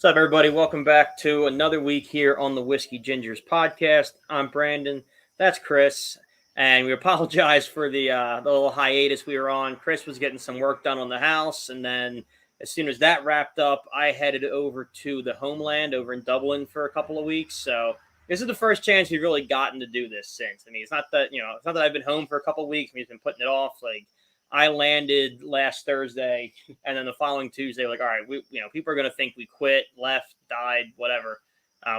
What's up, everybody? Welcome back to another week here on the Whiskey Gingers podcast. I'm Brandon. That's Chris. And we apologize for the little hiatus we were on. Chris was getting some work done on the house. And then as soon as that wrapped up, I headed over to the homeland over in Dublin for a couple of weeks. So this is the first chance we've really gotten to do this since. I mean, it's not that, it's not that I've been home for a couple of weeks. We've been putting it off. I landed last Thursday, and then the following Tuesday, all right, people are going to think we quit, left, died, whatever.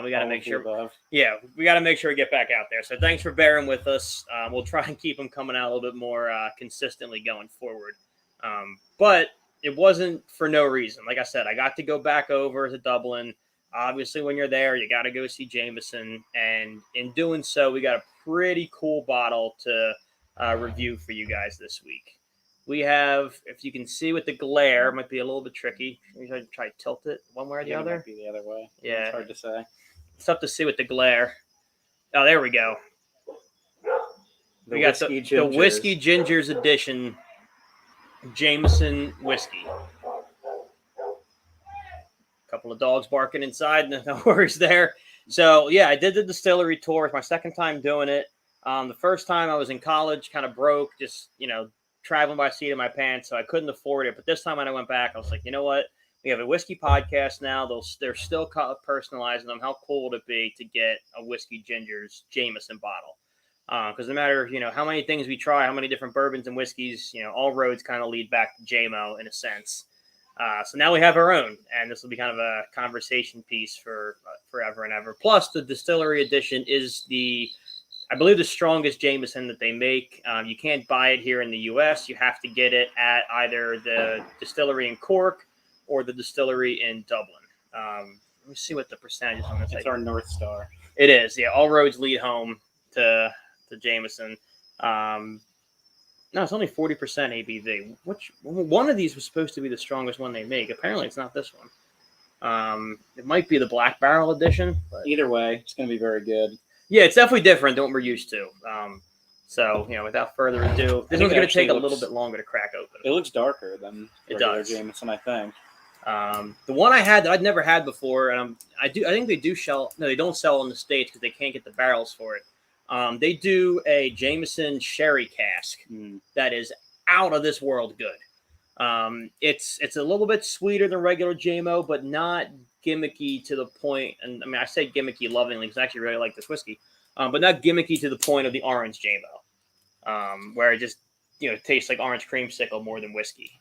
We got to make sure. We got to make sure we get back out there. So thanks for bearing with us. We'll try and keep them coming out a little bit more consistently going forward. But it wasn't for no reason. Like I said, I got to go back over to Dublin. Obviously, when you're there, you got to go see Jameson, and in doing so, we got a pretty cool bottle to review for you guys this week. We have, if you can see with the glare, it might be a little bit tricky. Maybe I try to tilt it one way or the other. It might be the other way. Yeah. It's hard to say. It's tough to see with the glare. Oh, there we go. We got the Whiskey Gingers edition Jameson whiskey. A couple of dogs barking inside. No worries there. So, yeah, I did the distillery tour. It's my second time doing it. The first time I was in college, kind of broke, just, traveling by seat of my pants, so I couldn't afford it. But this time when I went back, I was like, you know what? We have a whiskey podcast now. They're still personalizing them. How cool would it be to get a Whiskey Gingers Jameson bottle? Because no matter, how many things we try, how many different bourbons and whiskeys, all roads kind of lead back to JMO in a sense. So now we have our own, and this will be kind of a conversation piece for forever and ever. Plus, the distillery edition is I believe the strongest Jameson that they make. You can't buy it here in the U.S. You have to get it at either the distillery in Cork or the distillery in Dublin. Let me see what the percentage on this is. It's our North Star. It is, yeah. All roads lead home to Jameson. No, it's only 40% ABV. One of these was supposed to be the strongest one they make. Apparently, it's not this one. It might be the Black Barrel edition. But either way, it's going to be very good. Yeah, it's definitely different than what we're used to. So, without further ado, this one's going to take a little bit longer to crack open. It looks darker than regular Jameson, I think. The one I had that I'd never had before, and I think they do sell. No, they don't sell in the States because they can't get the barrels for it. They do a Jameson sherry cask that is out of this world good. It's a little bit sweeter than regular JMO, but not gimmicky to the point, and I mean I say gimmicky lovingly because I actually really like this whiskey, but not gimmicky to the point of the orange JMO, where it just tastes like orange creamsicle more than whiskey.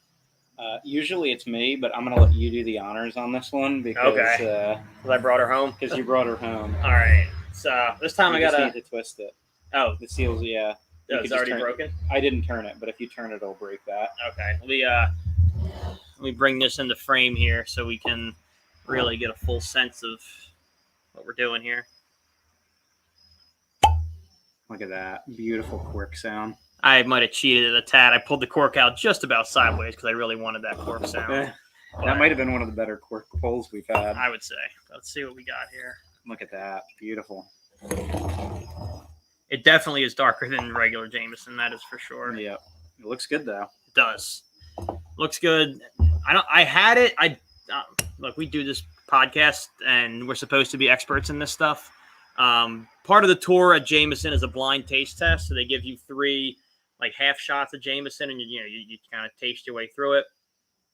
Usually it's me, but I'm gonna let you do the honors on this one because I brought her home. Because you brought her home. All right, so this time I gotta need to twist it. Oh, the seals, yeah. It's already broken. I didn't turn it, but if you turn it, it'll break that. Okay, let me bring this into frame here so we can really get a full sense of what we're doing here. Look at that beautiful cork sound. I might have cheated a tad. I pulled the cork out just about sideways because I really wanted that cork sound. That might have been one of the better cork pulls we've had. I would say. Let's see what we got here. Look at that. Beautiful. It definitely is darker than regular Jameson, that is for sure. Yeah. It looks good though. It does. Looks good. I had it. Look, we do this podcast and we're supposed to be experts in this stuff. Part of the tour at Jameson is a blind taste test. So they give you 3 half shots of Jameson and you kind of taste your way through it.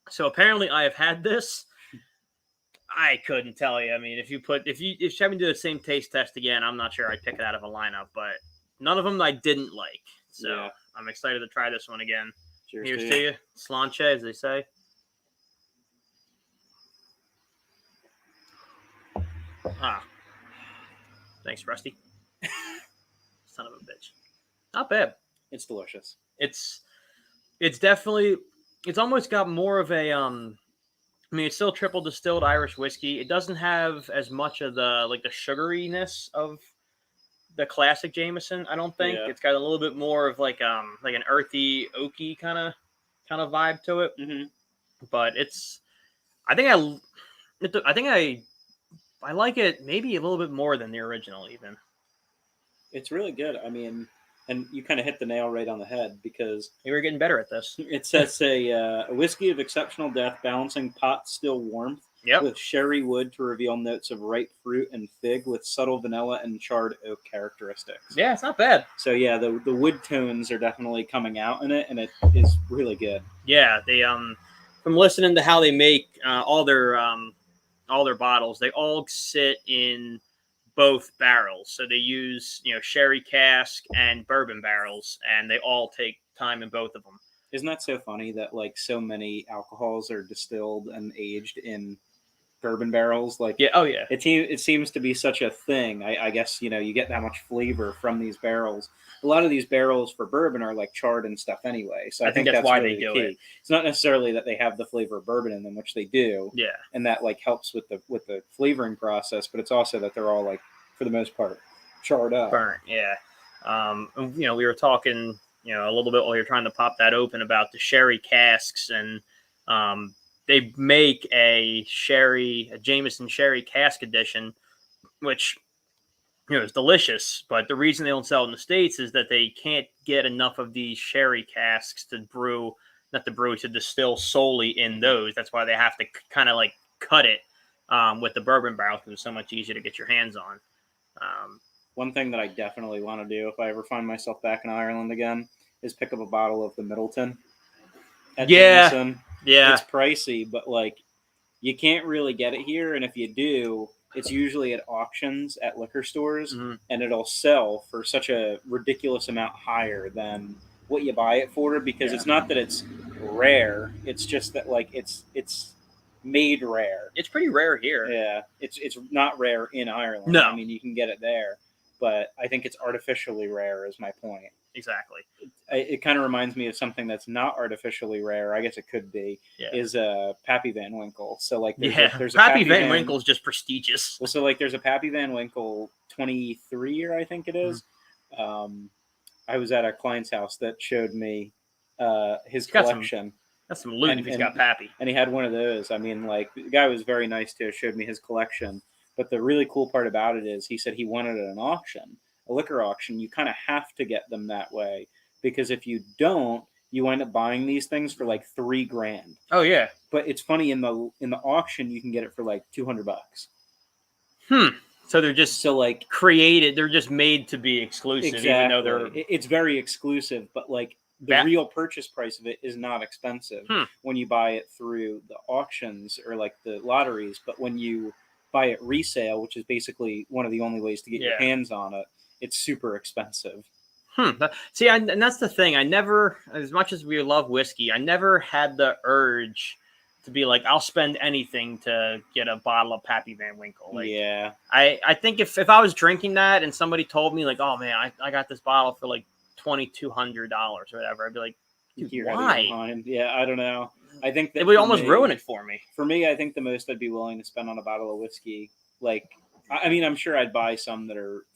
So apparently I have had this. I couldn't tell you. I mean, if you have me do the same taste test again, I'm not sure I'd pick it out of a lineup, but none of them I didn't like. So yeah. I'm excited to try this one again. Cheers to you. Slanche, as they say. Thanks, Rusty. Son of a bitch. Not bad. It's delicious. It's definitely, it's almost got more of a, it's still triple distilled Irish whiskey. It doesn't have as much of the sugariness of the classic Jameson, I don't think. Yeah. It's got a little bit more of an earthy, oaky kind of vibe to it. Mm-hmm. But I think I like it maybe a little bit more than the original even. It's really good. I mean, and you kind of hit the nail right on the head because you were getting better at this. It says a whiskey of exceptional depth, balancing pot still warmth Yep. with sherry wood to reveal notes of ripe fruit and fig with subtle vanilla and charred oak characteristics. Yeah, it's not bad. So yeah, the wood tones are definitely coming out in it, and it is really good. Yeah, they from listening to how they make all their bottles, they all sit in both barrels. So they use sherry cask and bourbon barrels, and they all take time in both of them. Isn't that so funny that like so many alcohols are distilled and aged in bourbon barrels? Like Yeah. Oh yeah. it seems to be such a thing. I guess you get that much flavor from these barrels. A lot of these barrels for bourbon are like charred and stuff anyway. So I think that's why really they do key. it. It's not necessarily that they have the flavor of bourbon in them, which they do. Yeah. And that like helps with the flavoring process, but it's also that they're all like for the most part charred up. Burnt. Yeah. We were talking a little bit while you're trying to pop that open about the sherry casks, and they make a Jameson sherry cask edition, which is delicious. But the reason they don't sell it in the States is that they can't get enough of these sherry casks to distill solely in those. That's why they have to kind of like cut it with the bourbon barrel, because it's so much easier to get your hands on. One thing that I definitely want to do if I ever find myself back in Ireland again is pick up a bottle of the Middleton. Yeah. Jameson. Yeah. It's pricey, but like you can't really get it here, and if you do, it's usually at auctions at liquor stores, and it'll sell for such a ridiculous amount higher than what you buy it for, because it's not that it's rare, it's just that like it's made rare. It's pretty rare here. Yeah, it's not rare in Ireland. No. I mean, you can get it there, but I think it's artificially rare is my point. Exactly. It kind of reminds me of something that's not artificially rare. I guess it could be. Yeah. Is Pappy Van Winkle. So like there's a Pappy Van Winkle is just prestigious. Well, so like there's a Pappy Van Winkle 23 year, I think it is. I was at a client's house that showed me his collection. That's some loot if he's got Pappy. And he had one of those. I mean, like the guy was very nice too. Showed me his collection. But the really cool part about it is he said he wanted an auction. A liquor auction, you kind of have to get them that way, because if you don't, you end up buying these things for like $3,000. Oh yeah. But it's funny, in the auction you can get it for like $200. So they're just like created. They're just made to be exclusive, exactly. Even though they're. It's very exclusive, but like the real purchase price of it is not expensive when you buy it through the auctions or like the lotteries. But when you buy it resale, which is basically one of the only ways to get your hands on it, it's super expensive. See, and that's the thing. I never, as much as we love whiskey, I never had the urge to be like, I'll spend anything to get a bottle of Pappy Van Winkle. Like, yeah. I think if I was drinking that and somebody told me like, oh man, I got this bottle for like $2,200 or whatever, I'd be like, dude, why? Yeah, I don't know. I think that it would almost ruin it for me. For me, I think the most I'd be willing to spend on a bottle of whiskey, like, I mean, I'm sure I'd buy some that are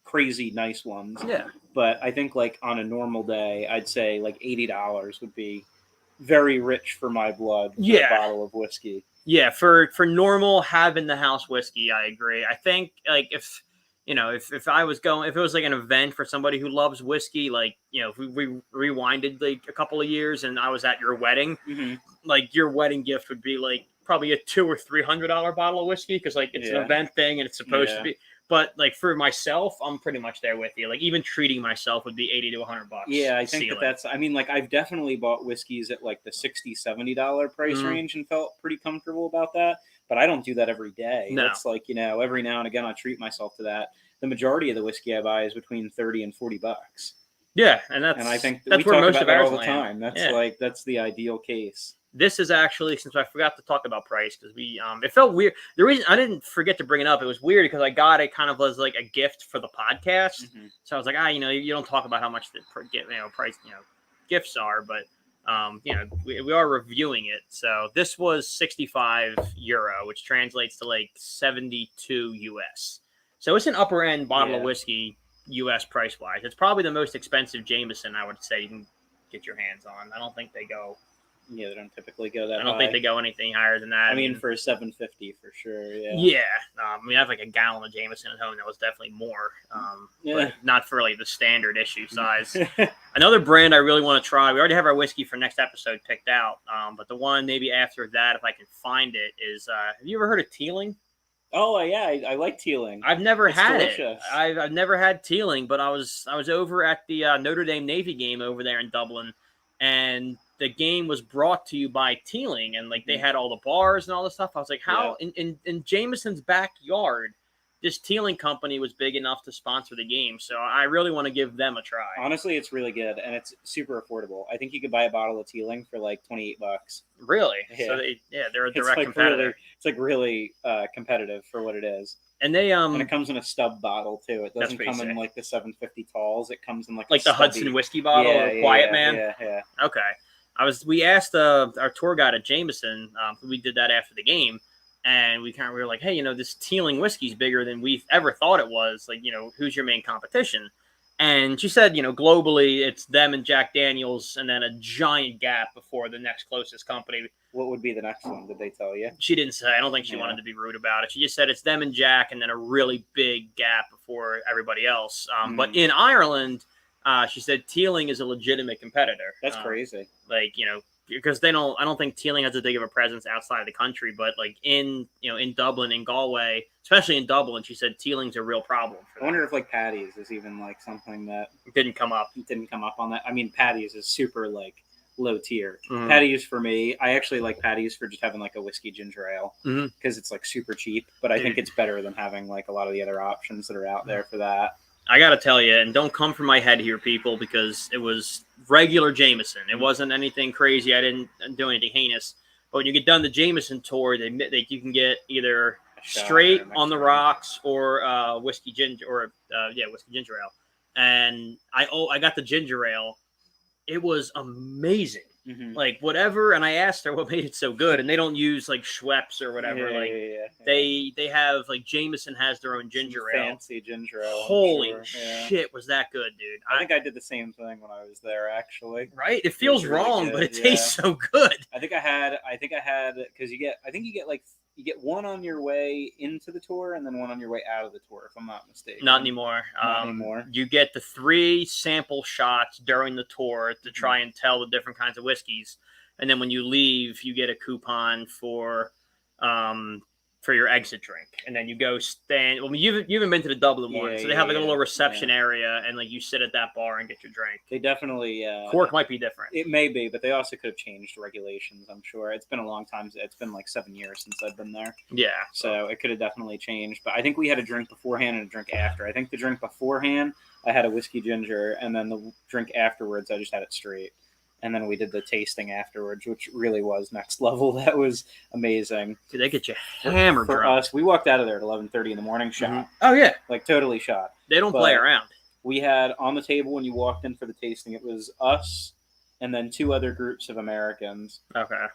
crazy nice ones. Yeah. But I think like on a normal day, I'd say like $80 would be very rich for my blood for a bottle of whiskey. Yeah, for normal have in the house whiskey, I agree. I think like if I was going, if it was like an event for somebody who loves whiskey, like, if we rewinded like a couple of years and I was at your wedding, like your wedding gift would be like probably a $200 or $300 bottle of whiskey, because like it's an event thing and it's supposed to be. But like for myself, I'm pretty much there with you. Like even treating myself would be $80 to $100. Yeah, I think that's. I mean, like I've definitely bought whiskeys at like the $60, $70 price range and felt pretty comfortable about that. But I don't do that every day. No. It's like every now and again I treat myself to that. The majority of the whiskey I buy is between $30 and $40. Yeah, and I think that's where most of ours all the time. That's that's the ideal case. This is actually, since I forgot to talk about price, because it felt weird. The reason I didn't forget to bring it up, it was weird because I got it kind of as like a gift for the podcast. So I was like, you don't talk about how much the price, gifts are, but we are reviewing it. So this was €65, which translates to like 72 US. So it's an upper end bottle of whiskey US price wise. It's probably the most expensive Jameson I would say you can get your hands on. I don't think they go Yeah, they don't typically go that I don't high. think they go anything higher than that. I mean, for a 750 for sure. Yeah. Yeah. I mean, I have like a gallon of Jameson at home. That was definitely more. But not for like the standard issue size. Another brand I really want to try. We already have our whiskey for next episode picked out. But the one maybe after that, if I can find it, is have you ever heard of Teeling? Oh yeah, I like Teeling. I've never It's had delicious. it. I've never had Teeling, but I was over at the Notre Dame Navy game over there in Dublin, and the game was brought to you by Teeling, and like they had all the bars and all the stuff. I was like, how in Jameson's backyard, this Teeling company was big enough to sponsor the game. So I really want to give them a try. Honestly, it's really good and it's super affordable. I think you could buy a bottle of Teeling for like $28. Really? Yeah. So they're a direct like competitor. really competitive for what it is. And they and it comes in a stub bottle too. It doesn't come in like the 750 talls. It comes in like the stubby. Hudson whiskey bottle or Quiet Man. Yeah. Okay. We asked our tour guide at Jameson. We did that after the game, and we were like, hey, this Teeling whiskey's bigger than we've ever thought it was. Like, who's your main competition? And she said, globally, it's them and Jack Daniels, and then a giant gap before the next closest company. What would be the next one? Did they tell you? She didn't say. I don't think she wanted to be rude about it. She just said it's them and Jack, and then a really big gap before everybody else. But in Ireland, she said Teeling is a legitimate competitor. That's crazy. Because I don't think Teeling has as big of a presence outside of the country, but like in Dublin, in Galway, especially in Dublin, she said Teeling's a real problem for them. I wonder if like Paddy's is even like something that didn't come up on that. I mean, Paddy's is super like low tier. Mm-hmm. Paddy's for me, I actually like Paddy's for just having like a whiskey ginger ale because it's like super cheap, but I think it's better than having like a lot of the other options that are out there for that. I got to tell you, and don't come from my head here, people, because it was regular Jameson. It wasn't anything crazy. I didn't do anything heinous. But when you get done the Jameson tour, you can get either straight on the rocks or whiskey ginger whiskey ginger ale. And I got the ginger ale. It was amazing. Mm-hmm. Like whatever, and I asked her what made it so good, and they don't use like Schweppes or whatever. They have like Jameson has their own ginger ale, fancy ginger ale. Holy shit, was that good, dude! I think I did the same thing when I was there, actually. Right? It feels wrong, but it tastes so good. I think I had because you get one on your way into the tour and then one on your way out of the tour, if I'm not mistaken. Not anymore. You get the 3 sample shots during the tour to try and tell the different kinds of whiskeys, and then when you leave, you get a coupon for your exit drink, and then you go stand. Well, you haven't been to the Dublin one, so they have like a little reception area, and like you sit at that bar and get your drink. They definitely Cork might be different. It may be, but they also could have changed regulations. I'm sure it's been a long time. It's been like 7 years since I've been there. Yeah, so it could have definitely changed. But I think we had a drink beforehand and a drink after. I think the drink beforehand I had a whiskey ginger, and then the drink afterwards I just had it straight. And then we did the tasting afterwards, which really was next level. That was amazing. Dude, they get you hammered for drunk. us. We walked out of there at 11:30 in the morning, shot. Mm-hmm. Oh yeah, like totally shot. They don't play around. We had on the table when you walked in for the tasting, it was us and then 2 other groups of Americans. Okay.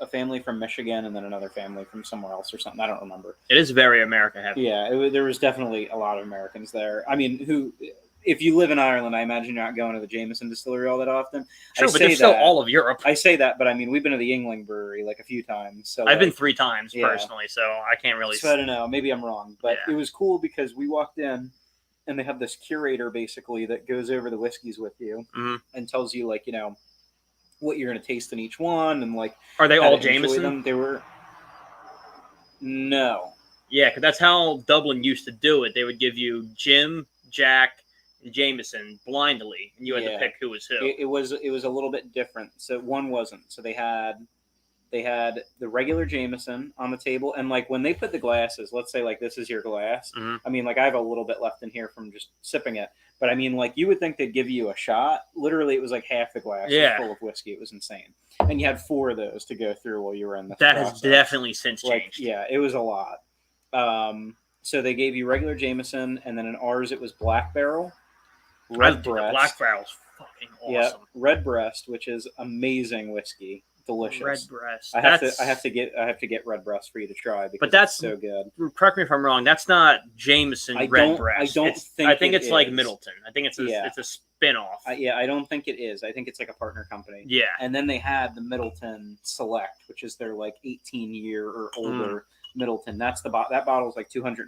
A family from Michigan, and then another family from somewhere else or something. I don't remember. It is very America heavy. Yeah, there was definitely a lot of Americans there. I mean, if you live in Ireland, I imagine you're not going to the Jameson distillery all that often. Sure, but there's still all of Europe. I say that, but I mean, we've been to the Yingling Brewery like a few times. So I've been 3 times personally, so I can't really. So I don't know. Maybe I'm wrong, but it was cool because we walked in, and they have this curator basically that goes over the whiskeys with you and tells you like what you're going to taste in each one, and like are they all Jameson? Them. They were no. Yeah, because that's how Dublin used to do it. They would give you Jim, Jack, and Jameson blindly, and you had to pick who was who. It was a little bit different. So one wasn't. So they had the regular Jameson on the table, and like when they put the glasses, let's say like this is your glass. I mean, like I have a little bit left in here from just sipping it, but I mean, like you would think they'd give you a shot. Literally, it was like half the glass was full of whiskey. It was insane, and you had 4 of those to go through while you were in the process. Has definitely since changed. Yeah, it was a lot. So they gave you regular Jameson, and then in ours it was Black Barrel, Redbreast. Black Barrel's fucking awesome. Yeah, Redbreast, which is amazing whiskey, delicious. Redbreast. I have to get Redbreast for you to try because it's so good. Correct me if I'm wrong. That's not Jameson Redbreast. I think it's like Middleton. I think it's spin-off. I don't think it is. I think it's like a partner company. Yeah. And then they had the Middleton Select, which is their like 18-year or older Middleton. That's that bottle's like $250.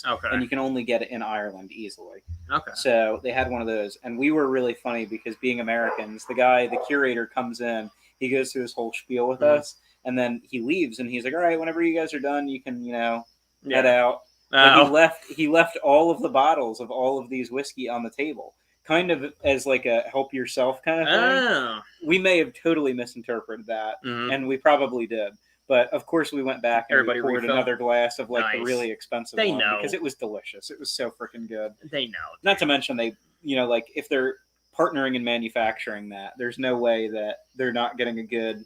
Okay. And you can only get it in Ireland easily. Okay. So they had one of those, and we were really funny because being Americans, the curator comes in, he goes through his whole spiel with us, and then he leaves, and he's like, "All right, whenever you guys are done, you can, head out." But he left all of the bottles of all of these whiskey on the table, kind of as like a help yourself kind of thing. Oh. We may have totally misinterpreted that, and we probably did. But of course, we went back and Everybody poured refilled. another glass of like the Nice. really expensive They one know. because it was delicious. It was so freaking good. They know. Not to mention they, like if they're partnering in manufacturing that, there's no way that they're not getting a good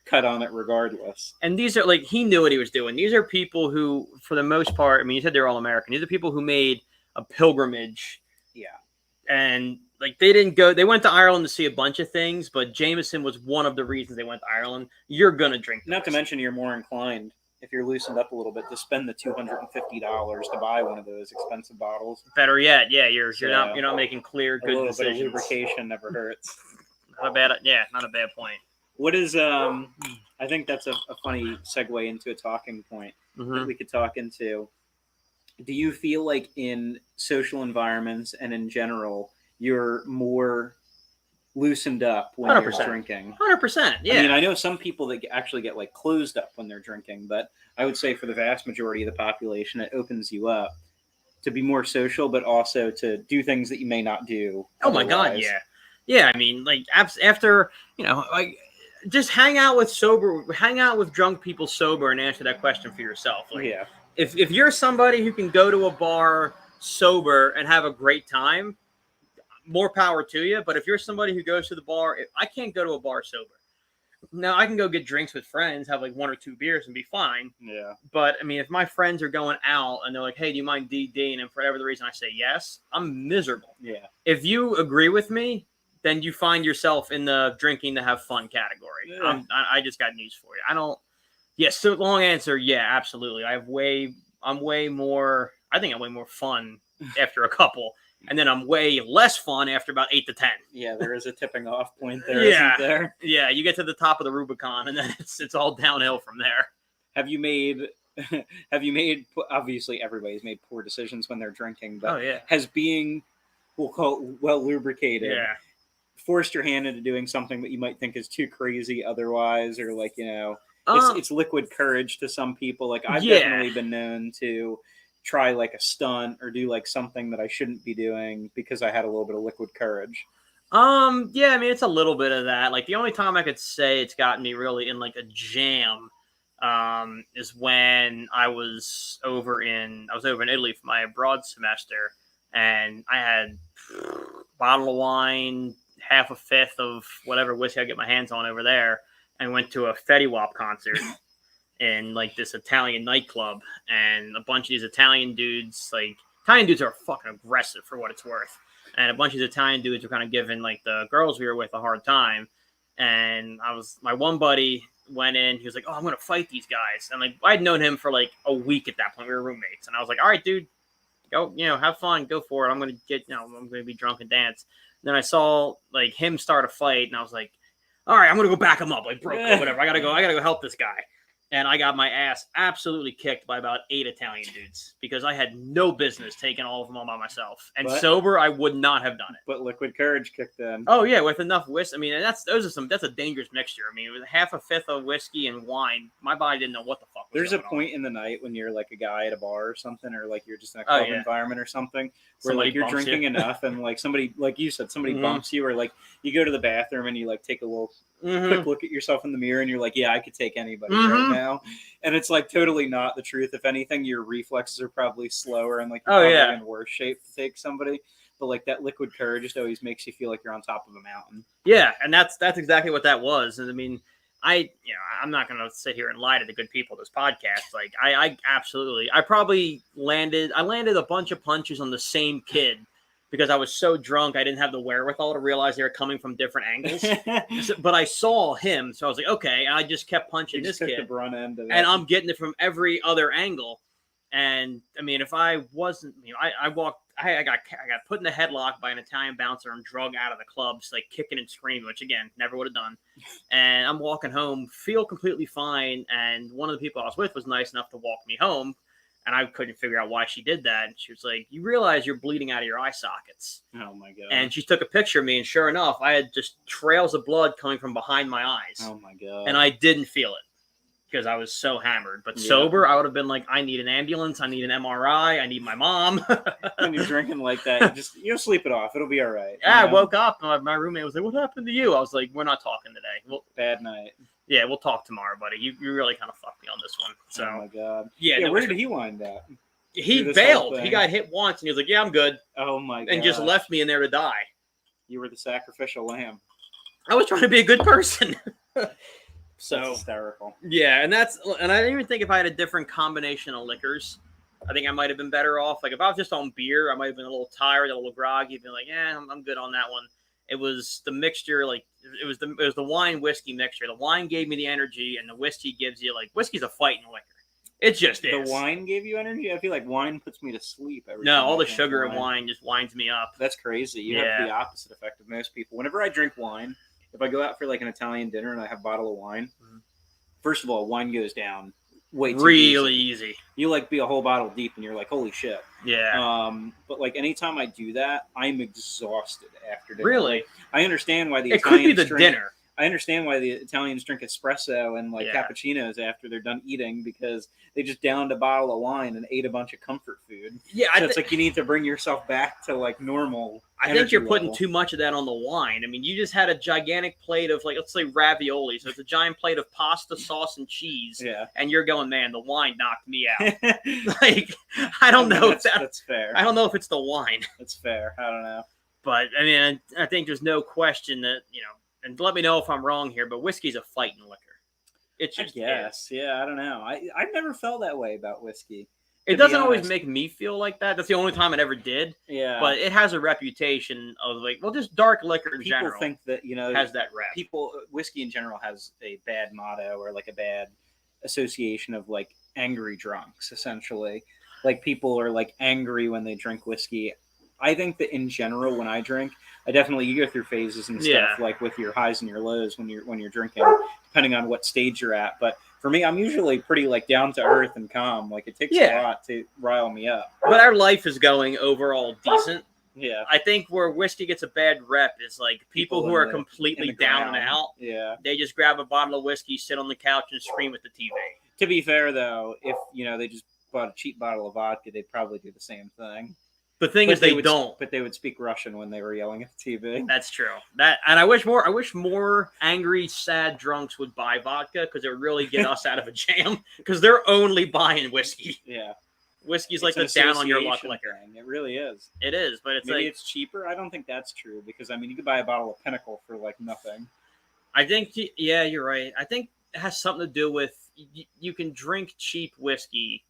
cut on it regardless. And these are like, he knew what he was doing. These are people who, for the most part, I mean, you said they're all American. These are people who made a pilgrimage. Yeah. And like they went to Ireland to see a bunch of things, but Jameson was one of the reasons they went to Ireland. You're going to drink. Not to mention you're more inclined, if you're loosened up a little bit, to spend the $250 to buy one of those expensive bottles. Better yet, yeah, you're not making clear, good little decisions. bit of lubrication never hurts. Not a bad point. What is I think that's a funny segue into a talking point that we could talk into. Do you feel like in social environments and in general, you're more loosened up when 100%. you're drinking? 100%. Yeah. I mean, I know some people that actually get like closed up when they're drinking, but I would say for the vast majority of the population, it opens you up to be more social, but also to do things that you may not do. Oh my God, yeah. Yeah, I mean, like after, like just hang out with drunk people sober and answer that question for yourself. Like, yeah. If you're somebody who can go to a bar sober and have a great time, more power to you. But if you're somebody who goes to the bar, I can't go to a bar sober. Now I can go get drinks with friends, have like 1 or 2 beers and be fine. Yeah. But I mean, if my friends are going out and they're like, "Hey, do you mind DDing?" and for whatever the reason I say yes, I'm miserable. Yeah. If you agree with me, then you find yourself in the drinking to have fun category. Yeah. I just got news for you. I don't. Yes. So long answer. Yeah, absolutely. I think I'm way more fun after a couple, and then I'm way less fun after about 8 to 10. Yeah, there is a tipping off point there, Yeah. isn't there? Yeah, you get to the top of the Rubicon, and then it's all downhill from there. Have you made? Obviously, everybody's made poor decisions when they're drinking, but has being, we'll call it well lubricated, forced your hand into doing something that you might think is too crazy otherwise, or like it's liquid courage to some people. Like I've definitely been known to try like a stunt or do like something that I shouldn't be doing because I had a little bit of liquid courage. Yeah, I mean, it's a little bit of that. Like the only time I could say it's gotten me really in like a jam is when I was over in Italy for my abroad semester, and I had a bottle of wine, half a fifth of whatever whiskey I get my hands on over there, and went to a Fetty Wap concert in like this Italian nightclub, and a bunch of these Italian dudes are fucking aggressive for what it's worth. And a bunch of these Italian dudes were kind of giving like the girls we were with a hard time. And my one buddy went in, he was like, "Oh, I'm going to fight these guys." And like, I'd known him for like a week at that point. We were roommates. And I was like, "All right, dude, go, have fun, go for it. I'm going to be drunk and dance." And then I saw like him start a fight, and I was like, "All right, I'm going to go back him up, like broke or whatever. I got to go help this guy." And I got my ass absolutely kicked by about 8 Italian dudes because I had no business taking all of them all by myself. And sober, I would not have done it. But liquid courage kicked in. Oh yeah, with enough whiskey. I mean, that's a dangerous mixture. I mean, with half a fifth of whiskey and wine, my body didn't know what the fuck was There's a going point on. in the night when you're like a guy at a bar or something, or like you're just in a club environment or something, where Somebody like you're bumps drinking you. enough, and like somebody, like you said, somebody bumps you, or like you go to the bathroom and you like take a little quick look at yourself in the mirror, and you're like, "Yeah, I could take anybody right now," and it's like totally not the truth. If anything, your reflexes are probably slower, and like you're probably in worse shape to take somebody. But like that liquid courage just always makes you feel like you're on top of a mountain. Yeah, and that's exactly what that was. And I mean, I'm not going to sit here and lie to the good people of this podcast. Like I landed a bunch of punches on the same kid because I was so drunk I didn't have the wherewithal to realize they were coming from different angles. But I saw him, so I was like, okay. And I just kept punching this kid, the brunt end of it. and I'm getting it from every other angle. And I mean, if I wasn't, I walked, I got put in the headlock by an Italian bouncer and drug out of the clubs, like kicking and screaming, which again, never would have done. And I'm walking home, feel completely fine. And one of the people I was with was nice enough to walk me home. And I couldn't figure out why she did that. And she was like, "You realize you're bleeding out of your eye sockets." Oh my god. And she took a picture of me, and sure enough, I had just trails of blood coming from behind my eyes. Oh my god. And I didn't feel it because I was so hammered. But Yeah. sober, I would have been like, I need an ambulance, I need an MRI, I need my mom. When you're drinking like that, you'll sleep it off. It'll be all right. Yeah, I woke up and my roommate was like, "What happened to you?" I was like, "We're not talking today. Well, Bad night. yeah, we'll talk tomorrow, buddy. You really kind of fucked me on this one." So Oh my god. yeah, Yeah, no, where did he wind up? he through this whole bailed. He thing? got hit once, and he was like, "Yeah, I'm good," Oh my god. and just left me in there to die. You were the sacrificial lamb. I was trying to be a good person. That's So hysterical. yeah, and I didn't even think if I had a different combination of liquors, I think I might have been better off. Like if I was just on beer, I might have been a little tired, a little groggy, been like, "Yeah, I'm good on that one." It was the mixture, like it was the wine whiskey mixture. The wine gave me the energy, and the whiskey gives you whiskey's a fighting liquor. It just is. The wine gave you energy? I feel like wine puts me to sleep. Every No, time all I the drink sugar and wine just winds me up. That's crazy. You have the opposite effect of most people. Whenever I drink wine, if I go out for like an Italian dinner and I have a bottle of wine, first of all, wine goes down way too Really easy. easy. You like be a whole bottle deep and you're like, holy shit. Yeah. But like anytime I do that, I'm exhausted after dinner. Really? Like, I understand why the It could be Italians the drink, dinner. I understand why the Italians drink espresso and like Yeah. cappuccinos after they're done eating because they just downed a bottle of wine and ate a bunch of comfort food. Yeah, So it's like you need to bring yourself back to like normal. I think energy you're putting level. too much of that on the wine. I mean, you just had a gigantic plate of let's say ravioli. So it's a giant plate of pasta, sauce, and cheese. Yeah. And you're going, "Man, the wine knocked me out." Like, I don't know if that's fair. I don't know if it's the wine, That's fair. I don't know. but I mean, I think there's no question that and let me know if I'm wrong here, but whiskey's a fighting liquor. It's I just guess. Yeah, I don't know. I've never felt that way about whiskey. It to be doesn't always honest. make me feel like that. That's the only time it ever did. Yeah. But it has a reputation of just dark liquor in people general think that, has that rep. whiskey in general has a bad motto or like a bad association of like angry drunks, essentially. Like people are like angry when they drink whiskey. I think that in general, when I drink, you go through phases and stuff, Yeah. like with your highs and your lows when you're drinking, depending on what stage you're at. But for me, I'm usually pretty like down to earth and calm. Like it takes a lot to rile me up. But our life is going overall decent. Yeah. I think where whiskey gets a bad rep is like people who in are the- completely in the down and ground. out. Yeah. They just grab a bottle of whiskey, sit on the couch, and scream at the TV. To be fair, though, if they just bought a cheap bottle of vodka, they'd probably do the same thing. The thing But is, they would, don't. But they would speak Russian when they were yelling at the TV. That's true. And I wish more angry, sad drunks would buy vodka because it would really get us out of a jam. Because they're only buying whiskey. Yeah, Whiskey's like It's the an down on your luck association liquor. thing. It really is. It is, but it's Maybe like it's cheaper. I don't think that's true because I mean you could buy a bottle of Pinnacle for like nothing. I think yeah, you're right. I think it has something to do with you can drink cheap whiskey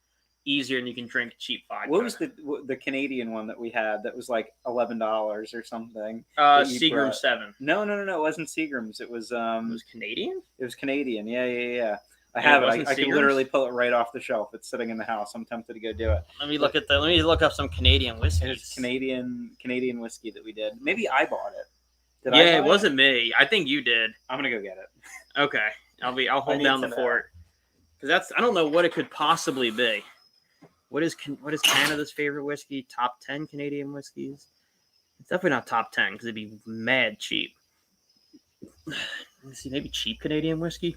easier than you can drink cheap vodka. What was the Canadian one that we had that was like $11 or something? that you Seagram brought? 7? No, it wasn't Seagram's. It was It was Canadian. It was Canadian. Yeah. I And it have it. wasn't I can Seagram's? literally pull it right off the shelf. It's sitting in the house. I'm tempted to go do it. Let me look up some Canadian whiskey. It's Canadian whiskey that we did. Maybe I bought it. Did Yeah, I buy it wasn't me. I think you did. I'm gonna go get it. Okay, I'll hold need down to the know. fort because I don't know what it could possibly be. What is Canada's favorite whiskey? Top 10 Canadian whiskeys? It's definitely not top 10 because it'd be mad cheap. Let's see, maybe cheap Canadian whiskey.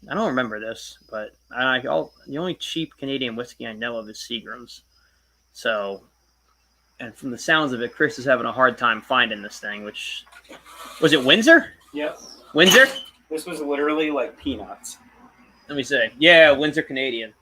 I don't remember this, but the only cheap Canadian whiskey I know of is Seagram's. So, and from the sounds of it, Chris is having a hard time finding this thing. Which was it? Windsor? Yep. Windsor? This was literally like peanuts. Let me see. Yeah, Windsor Canadian.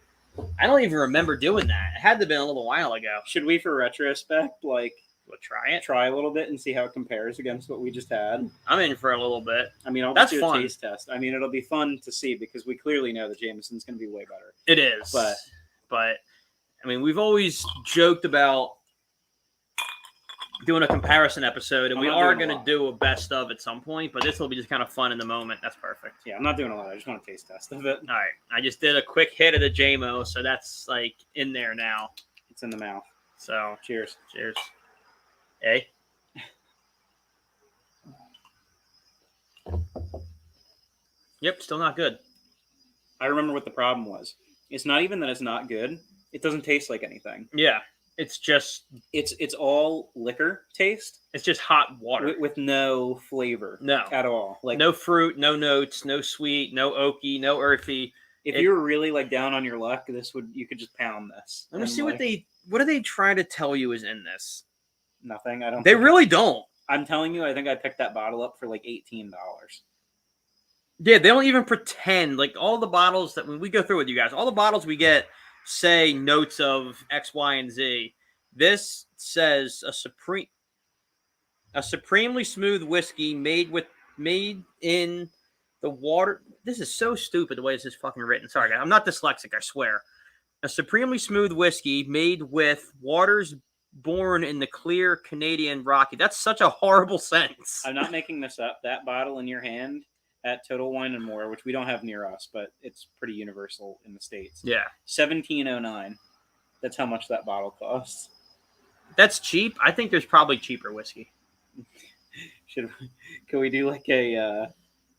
I don't even remember doing that. It had to have been a little while ago. Should we, for retrospect, like We'll try it. try a little bit and see how it compares against what we just had? I'm in for a little bit. I mean, I'll That's just do a fun. taste test. I mean, it'll be fun to see because we clearly know that Jameson's going to be way better. It is. But I mean, we've always joked about doing a comparison episode, and I'm we not are doing a going to lot. do a best of at some point, but this will be just kind of fun in the moment. That's perfect. Yeah, I'm not doing a lot. I just want to taste test of it. All right. I just did a quick hit of the JMO, so that's like in there now. It's in the mouth. So Cheers. cheers. Hey. Yep, still not good. I remember what the problem was. It's not even that it's not good. It doesn't taste like anything. Yeah, it's just all liquor taste hot water. with no flavor. No. At all. Like No fruit, no notes, no sweet, no oaky, no earthy. if you were really like down on your luck, you could just pound this. Let me And, see like, what are they trying to tell you is in this? nothing. I don't. They think really don't. I'm telling you, I think I picked that bottle up for like $18. Yeah, they don't even pretend. Like all the bottles that when we go through with you guys, all the bottles we get say notes of X, Y, and Z. This says a supremely smooth whiskey made in the water. This is so stupid the way this is fucking written. Sorry, guys. I'm not dyslexic, I swear. A supremely smooth whiskey made with waters born in the clear Canadian Rocky. That's such a horrible sentence. I'm not making this up. That bottle in your hand at Total Wine and More, which we don't have near us, but it's pretty universal in the States. Yeah. $17.09. That's how much that bottle costs. That's cheap. I think there's probably cheaper whiskey. Can we do like a?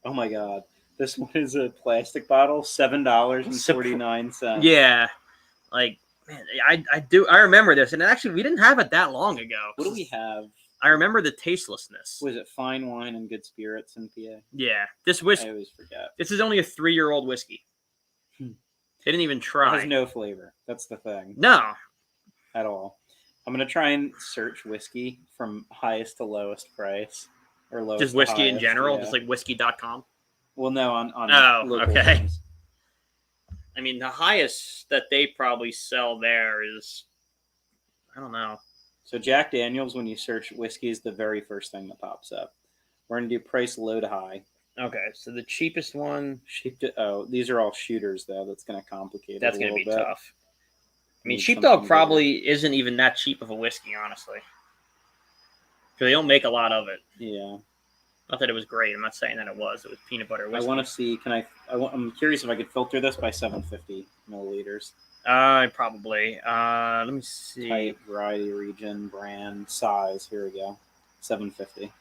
Oh my god, this one is a plastic bottle, $7.49. Yeah, like man, I remember this, and actually we didn't have it that long ago. What do we have? I remember the tastelessness. Was it fine wine and good spirits in PA? Yeah, this I whiskey. always forget. This is only a 3-year-old whiskey. They didn't even It try. has no flavor. That's the thing. No. At all. I'm gonna try and search whiskey from highest to lowest price, or lowest. Just to whiskey in highest, general, yeah. just like whiskey.com. Well, no, on Oh, local okay. ones. I mean, the highest that they probably sell there is, I don't know. So Jack Daniels, when you search whiskey, is the very first thing that pops up. We're gonna do price low to high. Okay, so the cheapest one, These are all shooters though. That's gonna complicate that's it a going to be little bit. tough. I mean, Need Sheepdog something probably isn't even that cheap of a whiskey, honestly. Because they don't make a lot of it. Yeah, Not that it was great. I'm not saying that it was. It was peanut butter I whiskey. want to see. I'm curious if I could filter this by 750 milliliters. Probably. Let me see. Type, variety, region, brand, size. Here we go. 750.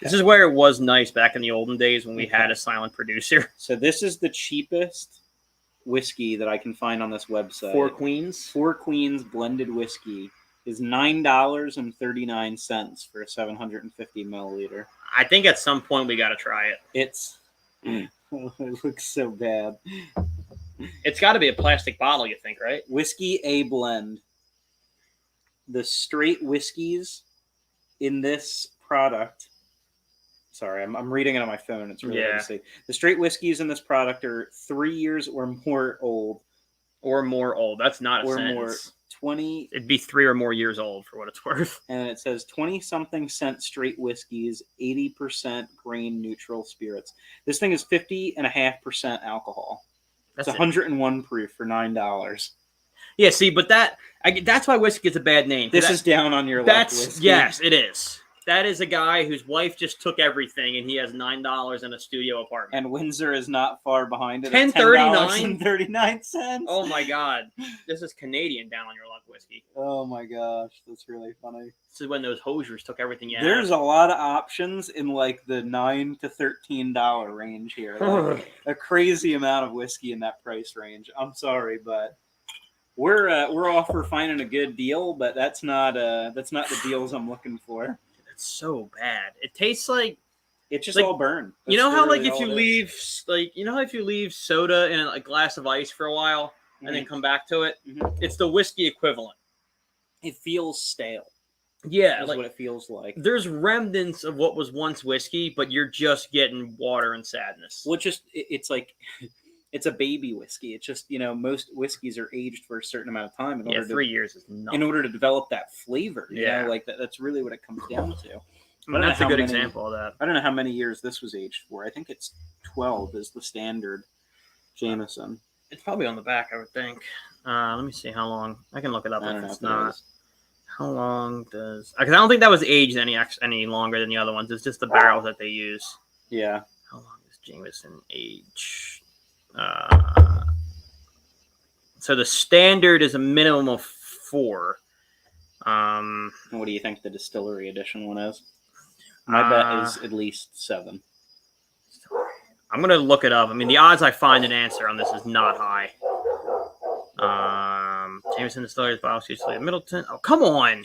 This is where it was nice back in the olden days when we had Okay. a silent producer. So this is the cheapest whiskey that I can find on this website. Four Queens. Four Queens blended whiskey is $9.39 for a 750 milliliter. I think at some point we got to try it. It's it looks so bad. It's got to be a plastic bottle, you think, right? Whiskey A blend. The straight whiskeys in this product. Sorry, I'm reading it on my phone. It's really hard to see. The straight whiskeys in this product are 3 years or more old. Or more old. That's not a Or sentence. more. 20, It'd be 3 or more years old for what it's worth. and it says 20-something cent straight whiskeys, 80% grain neutral spirits. This thing is 50.5% alcohol. That's It's 101 proof for $9. Yeah, see, but that's why whiskey gets a bad name. This is down on your luck That's whiskey. yes, it is. That is a guy whose wife just took everything, and he has $9 in a studio apartment. And Windsor is not far behind it. $10.39? $10.39. Oh my God, this is Canadian down on your luck whiskey. Oh my gosh, that's really funny. This is when those hosiers took everything you had. There's a lot of options in like the $9 to $13 range here. Like, a crazy amount of whiskey in that price range. I'm sorry, but we're off for finding a good deal, but that's not the deals I'm looking for. It's so bad. It tastes like It's just Like, all burned. you That's know how literally like if all you it is. leave if you leave soda in a glass of ice for a while and then come back to it, Mhm. it's the whiskey equivalent. It feels stale. Yeah, That's like what it feels like. there's remnants of what was once whiskey, but you're just getting water and sadness. Well, it's like it's a baby whiskey. It's just most whiskeys are aged for a certain amount of time in Yeah, order 3 years is nothing. in order to develop that flavor. Yeah. Like that's really what it comes down to. I mean, I don't that's know a how good many- example of that. I don't know how many years this was aged for. I think it's 12 is the standard Jameson. It's probably on the back, I would think. Let me see how long. I can look it up I don't if know it's if it not. is. How long does? Because I don't think that was aged any longer than the other ones. It's just the barrels that they use. Yeah. How long does Jameson age? So the standard is a minimum of 4. And what do you think the distillery edition one is? My bet is at least 7. I'm gonna look it up. I mean, the odds I find an answer on this is not high. Jameson Distillery's bottle usually at Middleton. Oh, come on!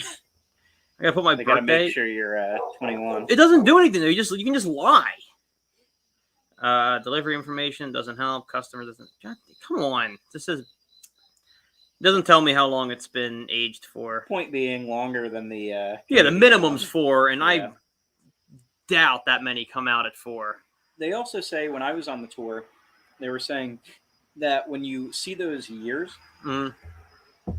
I gotta put my They gotta birthday. make sure you're 21. It doesn't do anything. You can just lie. Delivery information doesn't help. Customer doesn't. God, come on. This says. It doesn't tell me how long it's been aged for. Point being, longer than the. Yeah, the minimum's 4, and Yeah. I doubt that many come out at 4. They also say when I was on the tour, they were saying that when you see those years,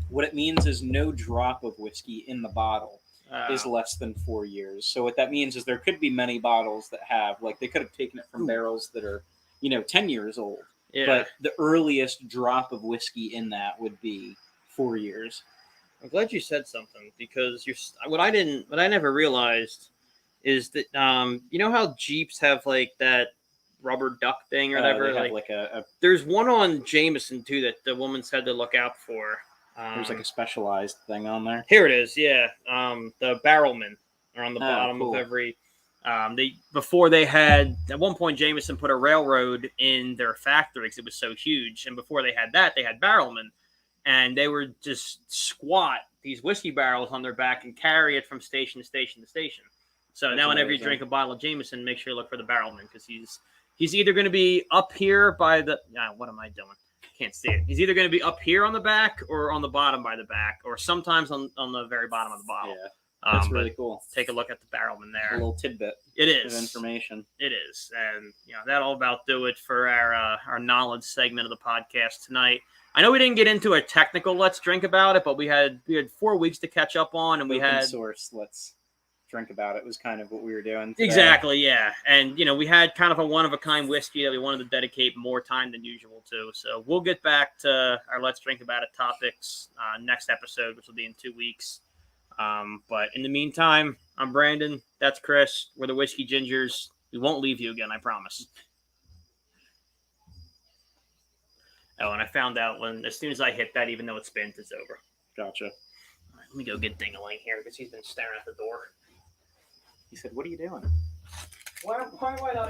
what it means is no drop of whiskey in the bottle is less than 4 years. So what that means is there could be many bottles that have, like, they could have taken it from barrels that are, 10 years old. Yeah. But the earliest drop of whiskey in that would be 4 years. I'm glad you said something because what I never realized is that you know how Jeeps have like that rubber duck thing or whatever. They have like a there's one on Jameson too that the woman said to look out for. there's like a specialized thing on there. Here it is. Yeah, the barrelmen are on the bottom cool. of every. Before they had at one point Jameson put a railroad in their factory because it was so huge, and before they had that, they had barrelmen, and they would just squat these whiskey barrels on their back and carry it from station to station to station. So now, whenever you drink a bottle of Jameson, make sure you look for the barrelman because he's either going to be up here by the. What am I doing? Can't see it. He's either going to be up here on the back or on the bottom by the back, or sometimes on the very bottom of the bottle. Yeah. That's really cool. Take a look at the barrelman there. A little tidbit. It is of information. It is, and that'll about do it for our knowledge segment of the podcast tonight. I know we didn't get into a technical let's drink about it, but we had 4 weeks to catch up on, and we Open had source. Let's drink about it was kind of what we were doing today. Exactly, yeah, and we had kind of a one of a kind whiskey that we wanted to dedicate more time than usual to. So we'll get back to our let's drink about it topics next episode, which will be in 2 weeks. But in the meantime, I'm Brandon. That's Chris. We're the Whiskey Gingers. We won't leave you again, I promise. Oh, and I found out as soon as I hit that, even though it spins, it's over. Gotcha. All right, let me go get Ding-a-ling here because he's been staring at the door. He said, "What are you doing?" Why am I not